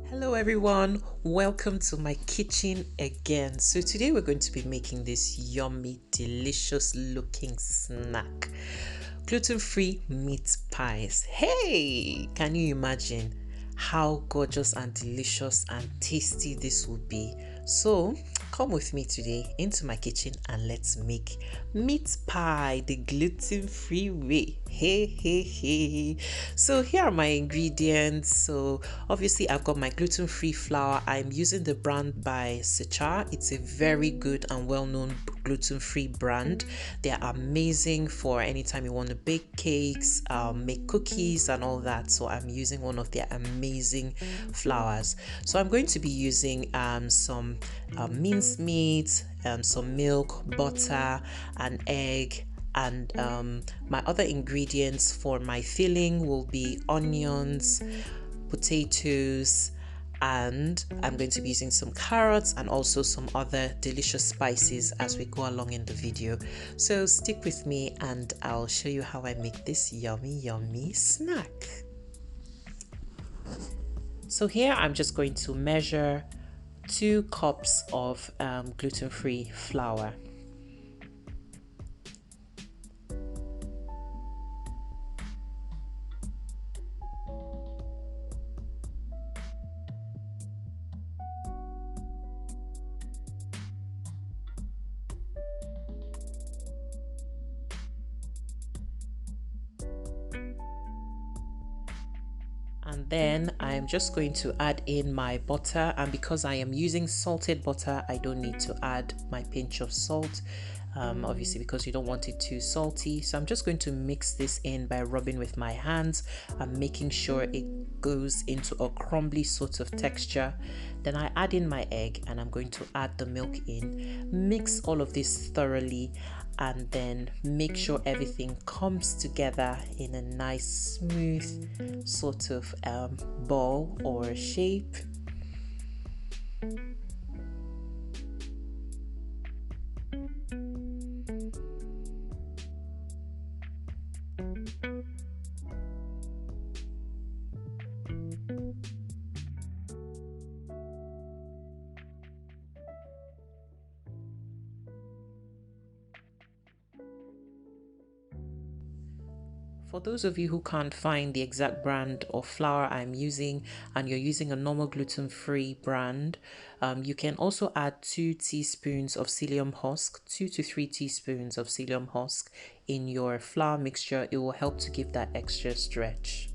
Hello everyone, welcome to my kitchen again. So today we're going to be making this yummy, delicious looking snack. Gluten-free meat pies. Hey, can you imagine how gorgeous and delicious and tasty this would be? So come with me today into my kitchen and let's make meat pie the gluten-free way. Hey. So here are my ingredients. So obviously I've got my gluten-free flour. I'm using the brand by Sechar. It's a very good and well-known gluten-free brand. They're amazing for anytime you want to bake cakes, make cookies and all that. So I'm using one of their amazing flours. So I'm going to be using some minced meat, some milk, butter, an egg, and my other ingredients for my filling will be onions, potatoes, and I'm going to be using some carrots and also some other delicious spices as we go along in the video. So stick with me and I'll show you how I make this yummy snack. So here I'm just going to measure 2 cups of gluten-free flour. And then I'm just going to add in my butter, and because I am using salted butter, I don't need to add my pinch of salt, obviously because you don't want it too salty. So I'm just going to mix this in by rubbing with my hands and making sure it goes into a crumbly sort of texture. Then I add in my egg and I'm going to add the milk in, mix all of this thoroughly, and then make sure everything comes together in a nice smooth sort of ball or shape. For those of you who can't find the exact brand of flour I'm using and you're using a normal gluten-free brand, you can also add 2 teaspoons of psyllium husk, 2 to 3 teaspoons of psyllium husk in your flour mixture. It will help to give that extra stretch.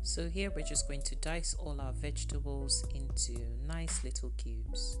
So here we're just going to dice all our vegetables into nice little cubes.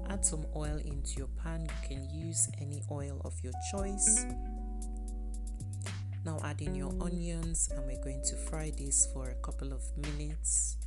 Add some oil into your pan. You can use any oil of your choice. Now add in your onions and we're going to fry this for a couple of minutes.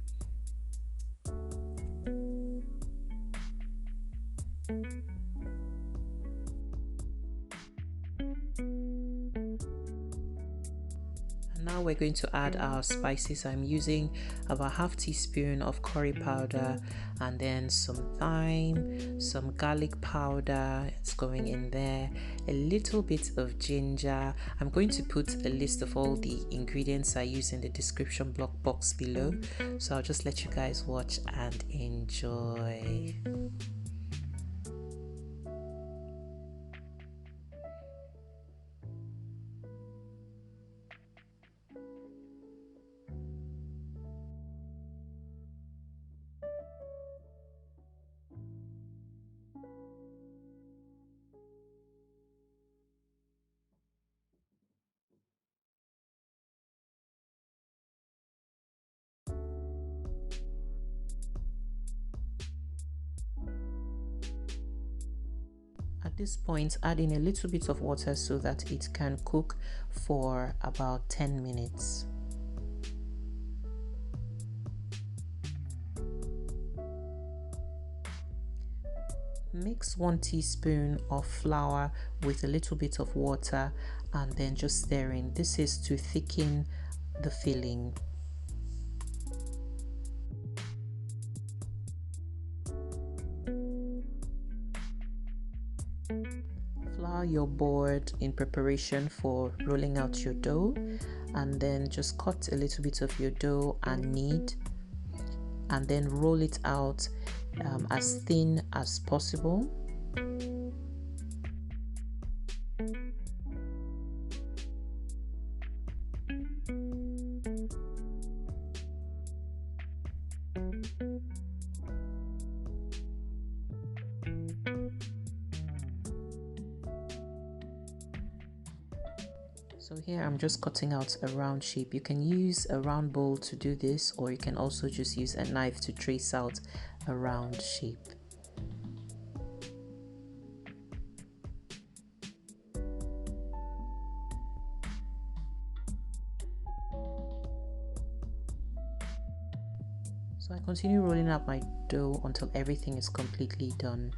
Now we're going to add our spices. I'm using about half teaspoon of curry powder and then some thyme, some garlic powder, it's going in there, a little bit of ginger. I'm going to put a list of all the ingredients I use in the description box below, so I'll just let you guys watch and enjoy. At this point, add in a little bit of water so that it can cook for about 10 minutes. Mix 1 teaspoon of flour with a little bit of water and then just stir in. This is to thicken the filling. Flour your board in preparation for rolling out your dough, and then just cut a little bit of your dough and knead, and then roll it out as thin as possible. So here I'm just cutting out a round shape. You can use a round bowl to do this, or you can also just use a knife to trace out a round shape. So I continue rolling out my dough until everything is completely done.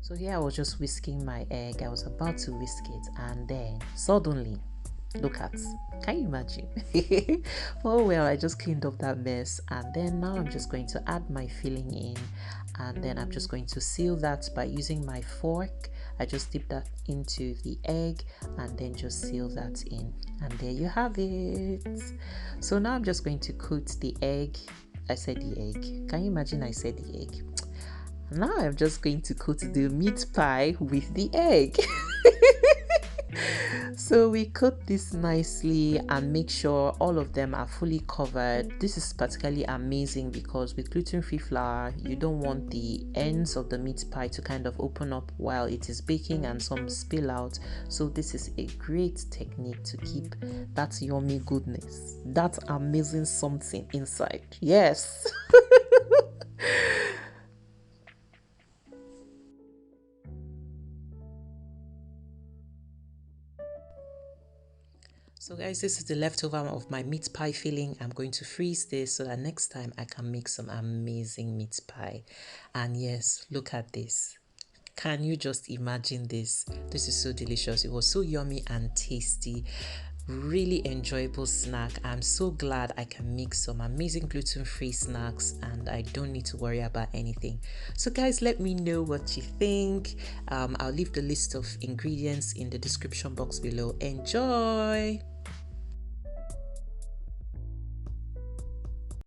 So here I was just whisking my egg. I was about to whisk it, and then suddenly, look at, can you imagine? Oh well, I just cleaned up that mess, and then now I'm just going to add my filling in, and then I'm just going to seal that by using my fork. I just dip that into the egg and then just seal that in, and there you have it. So now I'm just going to coat the egg. I said the egg. Can you imagine I said the egg? Now I'm just going to coat the meat pie with the egg. So we coat this nicely and make sure all of them are fully covered. This is particularly amazing because with gluten-free flour, you don't want the ends of the meat pie to kind of open up while it is baking and some spill out. So this is a great technique to keep that yummy goodness, that amazing something inside. Yes. So guys, this is the leftover of my meat pie filling. I'm going to freeze this so that next time I can make some amazing meat pie. And yes, look at this. Can you just imagine this? This is so delicious. It was so yummy and tasty. Really enjoyable snack. I'm so glad I can make some amazing gluten-free snacks and I don't need to worry about anything. So guys, let me know what you think. I'll leave the list of ingredients in the description box below. Enjoy!